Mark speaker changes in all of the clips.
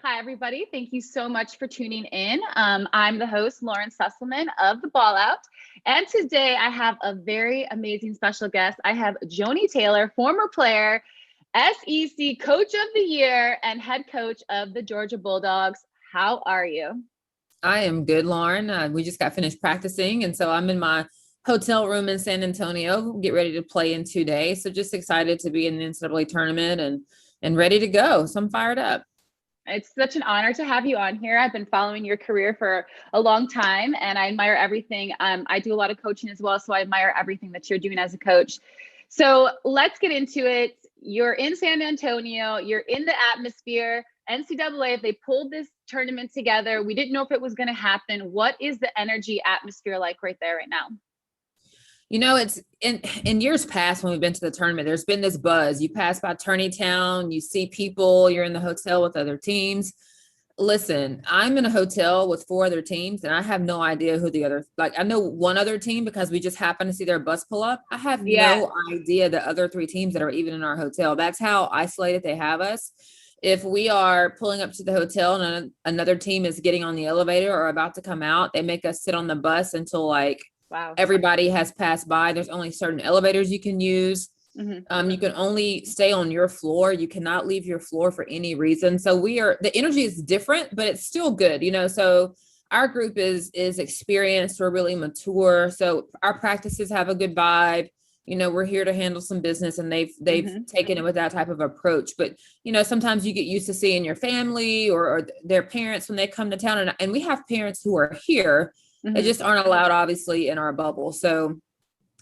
Speaker 1: Hi, everybody. Thank you so much for tuning in. I'm the host, Lauren Sesselmann of The Ball Out. And today I have a very amazing special guest. I have Joni Taylor, former player, SEC Coach of the Year, and head coach of the Georgia Bulldogs. How are you?
Speaker 2: I am good, Lauren. We just got finished practicing. And so I'm in my hotel room in San Antonio, get ready to play in 2 days. So just excited to be in the NCAA tournament and ready to go. So I'm fired up.
Speaker 1: It's such an honor to have you on here. I've been following your career for a long time and I admire everything. I do a lot of coaching as well, so I admire everything that you're doing as a coach. So let's get into it. You're in San Antonio, you're in the atmosphere. NCAA, if they pulled this tournament together, we didn't know if it was going to happen. What is the energy atmosphere like right there right now?
Speaker 2: It's in years past when we've been to the tournament, there's been this buzz. You pass by Tourney Town, you see people, you're in the hotel with other teams. Listen, I'm in a hotel with 4 other teams and I have no idea who I know one other team because we just happen to see their bus pull up. I have no idea the other 3 teams that are even in our hotel. That's how isolated they have us. If we are pulling up to the hotel and another team is getting on the elevator or about to come out, they make us sit on the bus until everybody has passed by. There's only certain elevators you can use. Mm-hmm. You can only stay on your floor. You cannot leave your floor for any reason. So the energy is different, but it's still good, so our group is experienced. We're really mature. So our practices have a good vibe. We're here to handle some business and they've mm-hmm. taken it with that type of approach. But, sometimes you get used to seeing your family or their parents when they come to town. And we have parents who are here. Mm-hmm. They just aren't allowed, obviously, in our bubble. So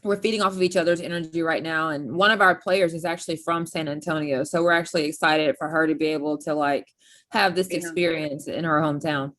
Speaker 2: we're feeding off of each other's energy right now. And one of our players is actually from San Antonio. So we're actually excited for her to be able to have this experience in her hometown.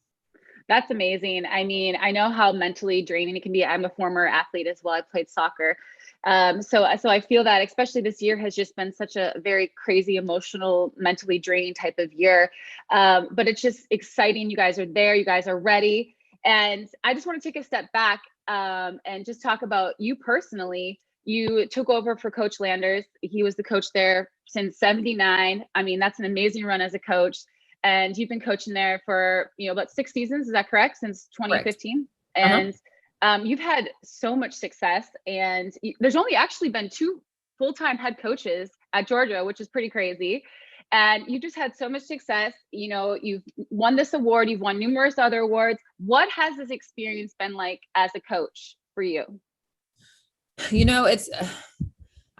Speaker 1: That's amazing. I mean, I know how mentally draining it can be. I'm a former athlete as well. I played soccer. So I feel that especially this year has just been such a very crazy, emotional, mentally draining type of year. But it's just exciting. You guys are there. You guys are ready. And I just want to take a step back and just talk about you personally. You took over for Coach Landers. He was the coach there since '79. I mean, that's an amazing run as a coach. And you've been coaching there for, about 6 seasons. Is that correct? Since 2015. Correct. And you've had so much success. And there's only actually been 2 full-time head coaches at Georgia, which is pretty crazy. And you just had so much success. You've won this award. You've won numerous other awards. What has this experience been like as a coach for you?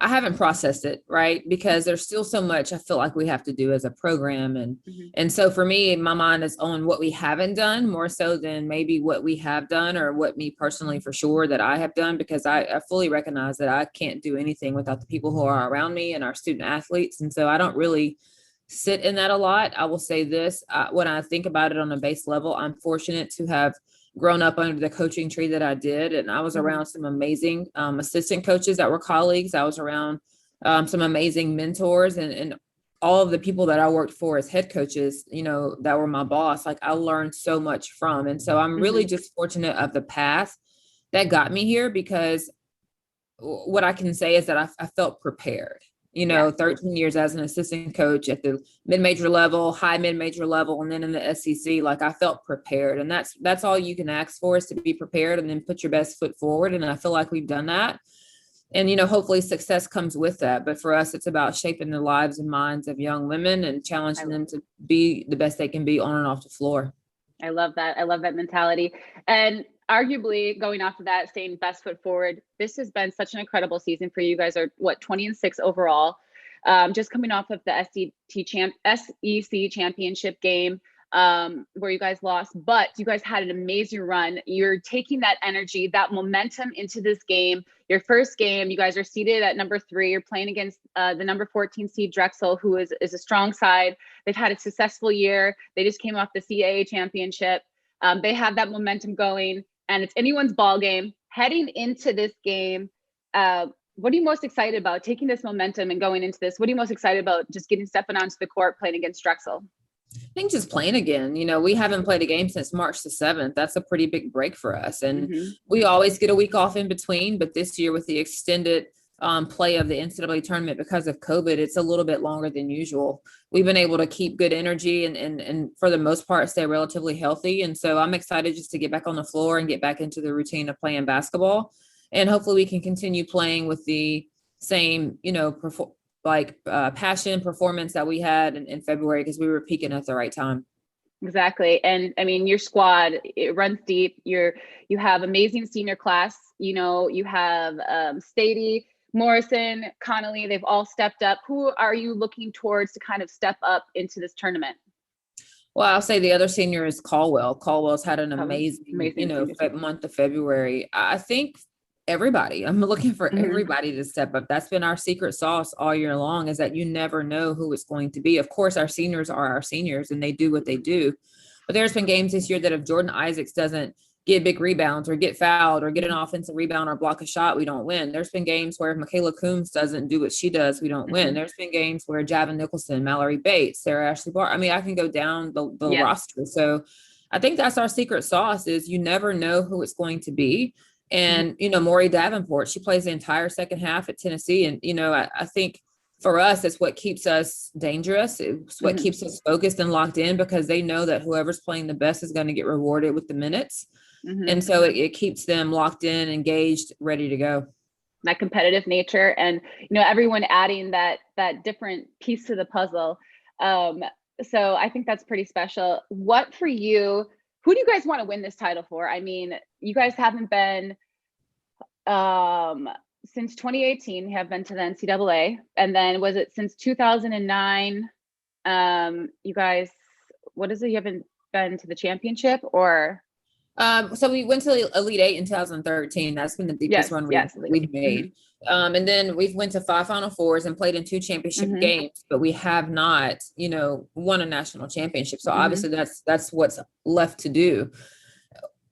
Speaker 2: I haven't processed it, right? Because there's still so much I feel like we have to do as a program. And so for me, my mind is on what we haven't done more so than maybe what we have done or what me personally for sure that I have done, because I fully recognize that I can't do anything without the people who are around me and our student athletes. And so I don't really sit in that a lot. I will say this, when I think about it on a base level, I'm fortunate to have grown up under the coaching tree that I did. And I was around some amazing assistant coaches that were colleagues. I was around some amazing mentors and all of the people that I worked for as head coaches, that were my boss. I learned so much from. And so I'm really just fortunate of the path that got me here, because what I can say is that I felt prepared. 13 years as an assistant coach at the mid-major level, high mid-major level, and then in the SEC, I felt prepared. And that's all you can ask for, is to be prepared and then put your best foot forward. And I feel like we've done that. And, hopefully success comes with that. But for us, it's about shaping the lives and minds of young women and challenging them to be the best they can be on and off the floor.
Speaker 1: I love that. I love that mentality. And arguably, going off of that, saying best foot forward, this has been such an incredible season for you. You guys are 20-6 overall, just coming off of the SEC championship game where you guys lost, but you guys had an amazing run. You're taking that energy, that momentum into this game. Your first game, you guys are seated at number 3. You're playing against the number 14 seed Drexel, who is a strong side. They've had a successful year. They just came off the CAA championship. They have that momentum going, and it's anyone's ball game. Heading into this game, what are you most excited about, taking this momentum and going into this? What are you most excited about, just stepping onto the court, playing against Drexel?
Speaker 2: I think just playing again. We haven't played a game since March the 7th. That's a pretty big break for us. And we always get a week off in between. But this year with the extended play of the NCAA tournament because of COVID, it's a little bit longer than usual. We've been able to keep good energy and for the most part stay relatively healthy. And so I'm excited just to get back on the floor and get back into the routine of playing basketball. And hopefully we can continue playing with the same, passion performance that we had in February, because we were peaking at the right time.
Speaker 1: Exactly. And I mean, your squad, it runs deep. You have amazing senior class. You have Stady, Morrison, Connolly, they've all stepped up. Who are you looking towards to kind of step up into this tournament?
Speaker 2: Well, I'll say the other senior is Caldwell. Caldwell's had an amazing month of February. I think everybody, I'm looking for everybody to step up. That's been our secret sauce all year long, is that you never know who it's going to be. Of course, our seniors are our seniors and they do what they do. But there's been games this year that if Jordan Isaacs doesn't get big rebounds or get fouled or get an offensive rebound or block a shot, we don't win. There's been games where if Michaela Coombs doesn't do what she does, we don't win. There's been games where Javin Nicholson, Mallory Bates, Sarah Ashley Barr. I mean, I can go down the roster. So I think that's our secret sauce, is you never know who it's going to be. And, Maury Davenport, she plays the entire second half at Tennessee. And, I think for us, it's what keeps us dangerous. It's what keeps us focused and locked in, because they know that whoever's playing the best is going to get rewarded with the minutes. And so it keeps them locked in, engaged, ready to go.
Speaker 1: That competitive nature, and, everyone adding that different piece to the puzzle. So I think that's pretty special. What for you, who do you guys want to win this title for? I mean, you guys haven't been, since 2018, have been to the NCAA. And then was it since 2009? You guys, what is it? You haven't been to the championship, or?
Speaker 2: So we went to Elite Eight in 2013. That's been the deepest run we've made. And then we've went to 5 Final Fours and played in 2 championship games, but we have not, won a national championship. So obviously that's what's left to do.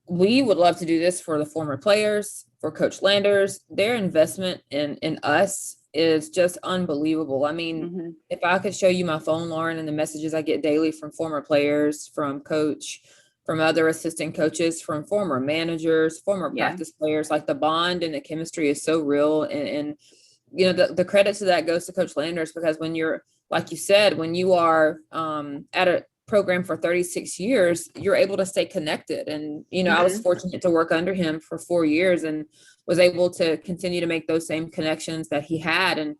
Speaker 2: We would love to do this for the former players, for Coach Landers. Their investment in us is just unbelievable. I mean, if I could show you my phone, Lauren, and the messages I get daily from former players, from coach, from other assistant coaches, from former managers, former practice players, like the bond and the chemistry is so real. And the credit to that goes to Coach Landers, because when you're, like you said, when you are at a program for 36 years, you're able to stay connected. And, I was fortunate to work under him for 4 years and was able to continue to make those same connections that he had and,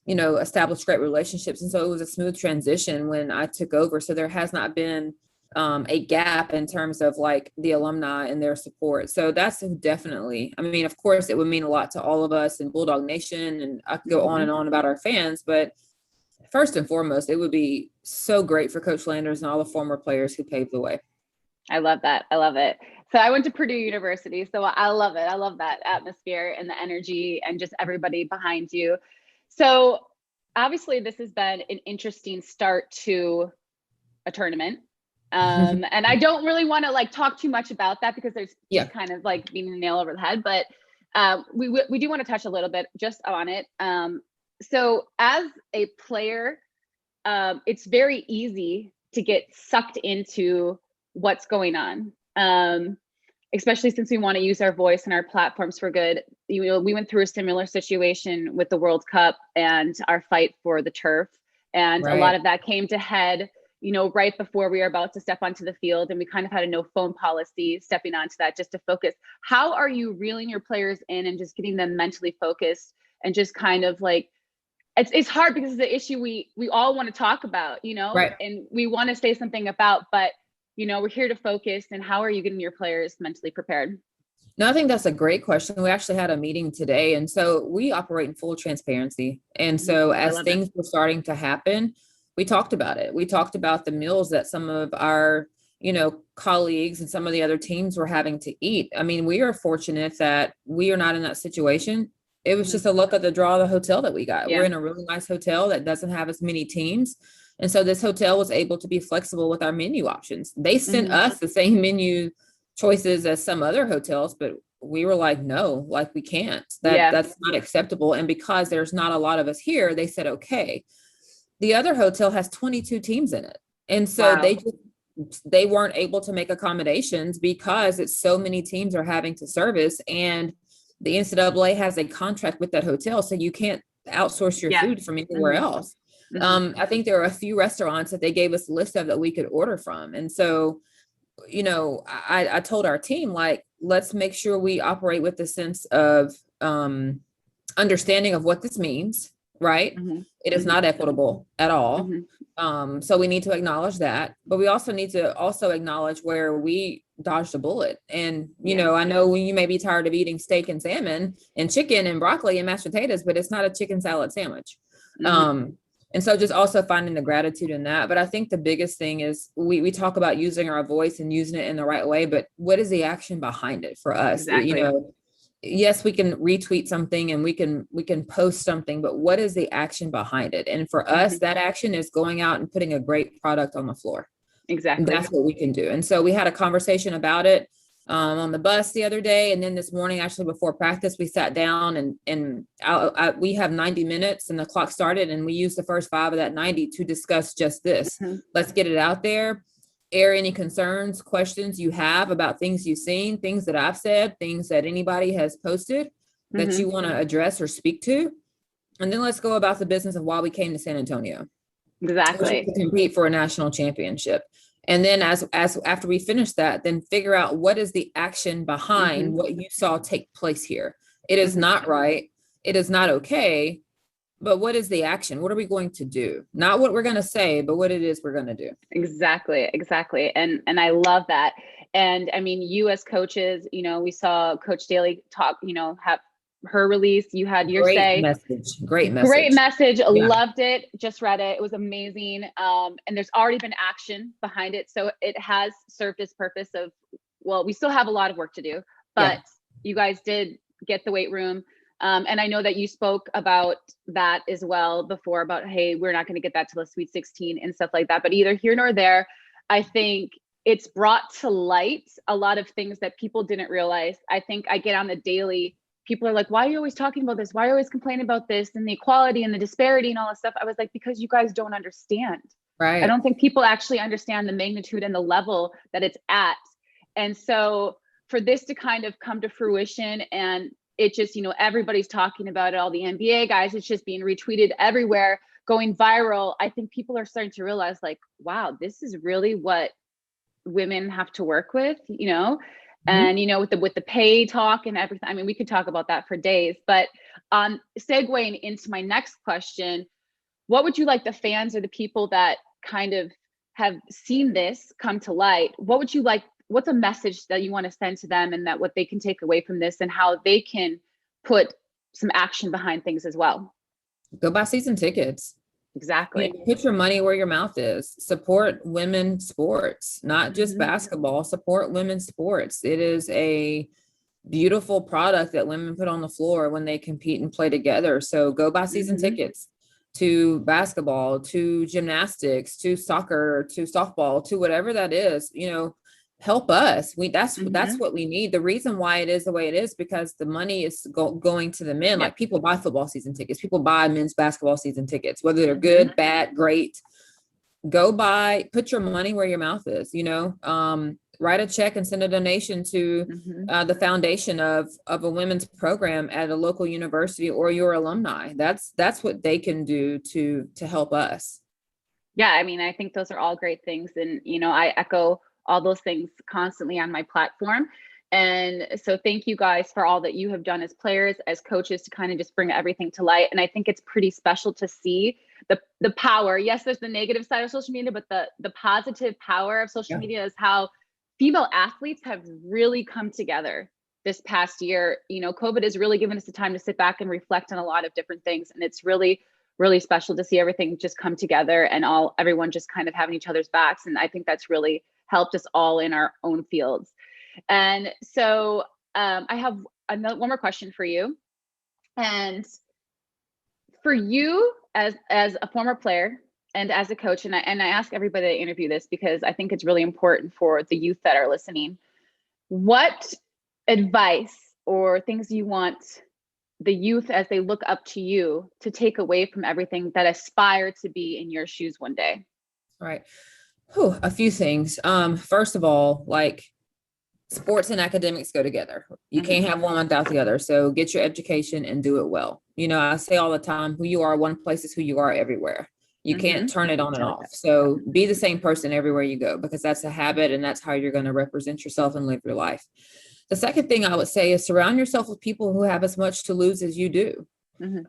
Speaker 2: establish great relationships. And so it was a smooth transition when I took over. So there has not been a gap in terms of like the alumni and their support. So that's definitely, I mean, of course it would mean a lot to all of us in Bulldog Nation, and I could go on and on about our fans, but first and foremost, it would be so great for Coach Landers and all the former players who paved the way.
Speaker 1: I love that. I love it. So I went to Purdue University, so I love it. I love that atmosphere and the energy and just everybody behind you. So obviously this has been an interesting start to a tournament. And I don't really want to like talk too much about that, because there's kind of like beating the nail over the head, but we do want to touch a little bit just on it. So as a player, it's very easy to get sucked into what's going on, especially since we want to use our voice and our platforms for good. We went through a similar situation with the World Cup and our fight for the turf. And a lot of that came to head right before we were about to step onto the field, and we kind of had a no phone policy stepping onto that just to focus. How are you reeling your players in and just getting them mentally focused, and just kind of like, it's hard because it's the issue we all want to talk about, and we want to say something about, but we're here to focus. And how are you getting your players mentally prepared?
Speaker 2: No, I think that's a great question. We actually had a meeting today, and so we operate in full transparency. And so as things were starting to happen, we talked about it. We talked about the meals that some of our, colleagues and some of the other teams were having to eat. I mean, we are fortunate that we are not in that situation. It was just a luck of the draw of the hotel that we got. We're in a really nice hotel that doesn't have as many teams. And so this hotel was able to be flexible with our menu options. They sent us the same menu choices as some other hotels, but we were like, no, like we can't. That's not acceptable. And because there's not a lot of us here, they said, okay. The other hotel has 22 teams in it. And so they weren't able to make accommodations because it's so many teams are having to service. And the NCAA has a contract with that hotel, so you can't outsource your food from anywhere else. I think there are a few restaurants that they gave us a list of that we could order from. And so, you know, I told our team, like, let's make sure we operate with the sense of understanding of what this means, right? It is not equitable at all. So we need to acknowledge that, but we also need to also acknowledge where we dodged a bullet. And, you know, I know you may be tired of eating steak and salmon and chicken and broccoli and mashed potatoes, but it's not a chicken salad sandwich. And so just also finding the gratitude in that. But I think the biggest thing is we talk about using our voice and using it in the right way, but what is the action behind it for us? You know, yes, we can retweet something and we can post something, but what is the action behind it? And for us, that action is going out and putting a great product on the floor. Exactly. And that's what we can do. And so we had a conversation about it on the bus the other day. And then this morning, actually before practice, we sat down and we have 90 minutes and the clock started and we used the first 5 of that 90 to discuss just this. Let's get it out there. Air any concerns, questions you have about things you've seen, things that I've said, things that anybody has posted that you want to address or speak to. And then let's go about the business of why we came to San Antonio. Exactly. To compete for a national championship. And then as after we finish that, then figure out what is the action behind what you saw take place here. It is not right. It is not okay. But what is the action? What are we going to do? Not what we're going to say, but what it is we're going to do. Exactly.
Speaker 1: And I love that. And I mean, you as coaches, you know, we saw Coach Daly talk, you know, have her release. You had your say. Great message. Yeah. Loved it. Just read it. It was amazing. And there's already been action behind it. So it has served its purpose of, well, we still have a lot of work to do, but you guys did get the weight room. And I know that you spoke about that as well before about, hey, we're not going to get that till the Sweet 16 and stuff like that. But either here nor there, I think it's brought to light a lot of things that people didn't realize. I think I get on the daily, people are like, why are you always talking about this? Why are you always complaining about this and the equality and the disparity and all this stuff? I was like, because you guys don't understand. Right. I don't think people actually understand the magnitude and the level that it's at. And so for this to kind of come to fruition and it just, you know, everybody's talking about it, all the NBA guys, it's just being retweeted everywhere, going viral. I think people are starting to realize like, wow, this is really what women have to work with, you know, and, you know, with the pay talk and everything. I mean, we could talk about that for days, but segueing into my next question, what would you like the fans or the people that kind of have seen this come to light? What would you like? What's a message that you want to send to them and that what they can take away from this and how they can put some action behind things as well?
Speaker 2: Go buy season tickets. Exactly. You know, put your money where your mouth is. Support women's sports, not just basketball, support women's sports. It is a beautiful product that women put on the floor when they compete and play together. So go buy season tickets to basketball, to gymnastics, to soccer, to softball, to whatever that is, you know. Help us. That's what we need. The reason why it is the way it is because the money is going to the men. Like people buy football season tickets, people buy men's basketball season tickets, whether they're good, bad, great. Go buy. Put your money where your mouth is. You know, write a check and send a donation to the foundation of a women's program at a local university or your alumni. That's what they can do to help us.
Speaker 1: Yeah, I mean, I think those are all great things, and you know, I echo all those things constantly on my platform. And so thank you guys for all that you have done as players, as coaches, to kind of just bring everything to light. And I think it's pretty special to see the power. Yes, there's the negative side of social media, but the positive power of social media is how female athletes have really come together this past year. You know, COVID has really given us the time to sit back and reflect on a lot of different things. And it's really, really special to see everything just come together and everyone just kind of having each other's backs. And I think that's really helped us all in our own fields. And so I have one more question for you. And for you as a former player and as a coach, and I ask everybody to interview this because I think it's really important for the youth that are listening. What advice or things you want the youth as they look up to you to take away from everything that aspire to be in your shoes one day?
Speaker 2: Right. A few things. First of all, like sports and academics go together. You can't have one without the other. So get your education and do it well. I say all the time, who you are one place is who you are everywhere. You can't turn it on and off. So be the same person everywhere you go, because that's a habit and that's how you're going to represent yourself and live your life. The second thing I would say is surround yourself with people who have as much to lose as you do.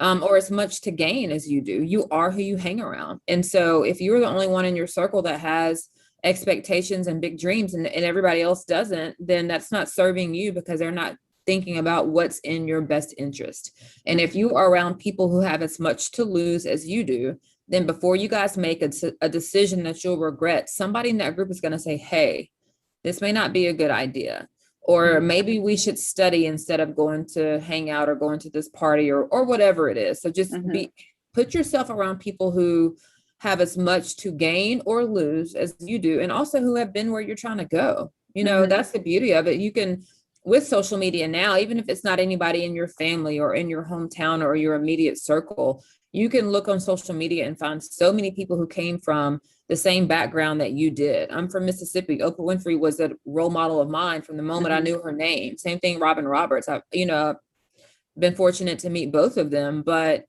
Speaker 2: Or as much to gain as you do. You are who you hang around. And so if you're the only one in your circle that has expectations and big dreams and everybody else doesn't, then that's not serving you, because they're not thinking about what's in your best interest. And if you are around people who have as much to lose as you do, then before you guys make a decision that you'll regret, somebody in that group is going to say, hey, this may not be a good idea. Or maybe we should study instead of going to hang out or going to this party or whatever it is. So just put yourself around people who have as much to gain or lose as you do, and also who have been where you're trying to go. That's the beauty of it. You can, with social media now, even if it's not anybody in your family or in your hometown or your immediate circle, you can look on social media and find so many people who came from the same background that you did. I'm from Mississippi. Oprah Winfrey was a role model of mine from the moment I knew her name. Same thing, Robin Roberts. I've, been fortunate to meet both of them. But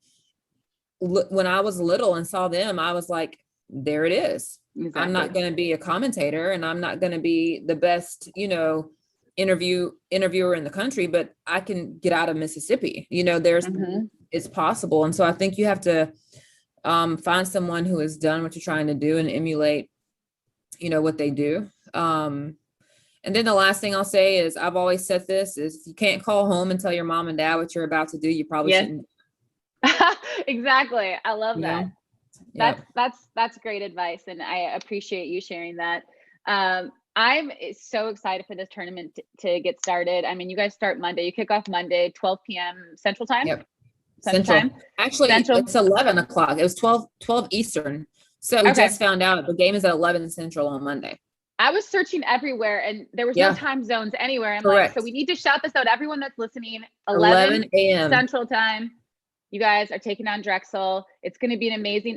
Speaker 2: when I was little and saw them, I was like, there it is. Exactly. I'm not going to be a commentator and I'm not going to be the best, interviewer in the country, but I can get out of Mississippi. It's possible. And so I think you have to find someone who has done what you're trying to do and emulate, what they do. And then the last thing I'll say is, I've always said this, is if you can't call home and tell your mom and dad what you're about to do, you probably shouldn't.
Speaker 1: Exactly. I love that. That's great advice. And I appreciate you sharing that. I'm so excited for this tournament to get started. I mean, you guys start Monday, you kick off Monday, 12 p.m. Central Time.
Speaker 2: Yep. Central. Actually, it's 11 o'clock. It was 12 Eastern. So we just found out the game is at 11 Central on Monday.
Speaker 1: I was searching everywhere and there was no time zones anywhere. I'm like, so we need to shout this out. Everyone that's listening, 11 a.m. Central Time. You guys are taking on Drexel. It's going to be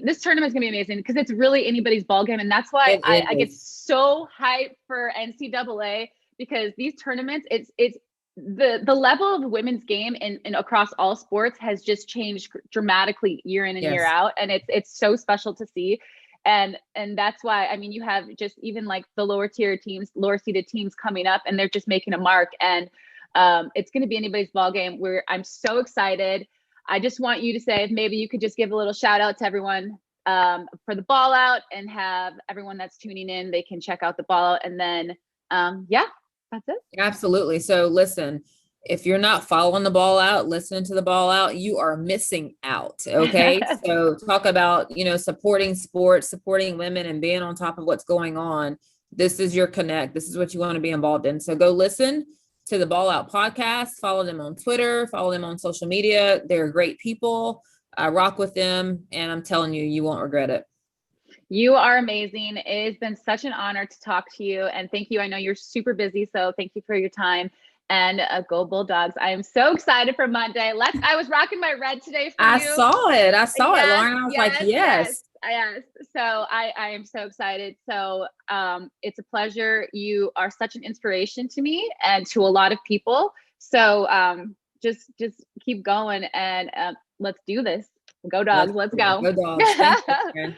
Speaker 1: this tournament is going to be amazing because it's really anybody's ball game. And that's why I get so hyped for NCAA, because these tournaments, it's the level of women's game and across all sports has just changed dramatically year in and year out. And it's so special to see. And that's why, I mean, you have just even like the lower seeded teams coming up and they're just making a mark. And it's going to be anybody's ball game. I'm so excited. I just want you to say, if maybe you could just give a little shout out to everyone for the ball out, and have everyone that's tuning in, they can check out the ball out. And then, that's it. Absolutely.
Speaker 2: So listen, if you're not following the ball out, listening to the ball out, you are missing out. Okay. So talk about, supporting sports, supporting women, and being on top of what's going on. This is your connect. This is what you want to be involved in. So go listen to the Ball Out podcast, follow them on Twitter, follow them on social media. They're great people. I rock with them, and I'm telling you, you won't regret it. You are amazing. It has been such an honor to talk to you, and thank you. I know you're super busy, so thank you for your time. And go Bulldogs. I am so excited for Monday. I was rocking my red today for you. I saw it, Lauren. I was like, yes. So I am so excited. So it's a pleasure. You are such an inspiration to me and to a lot of people. So just keep going and let's do this. Go Dogs. Let's go. Go Dogs. Thank you,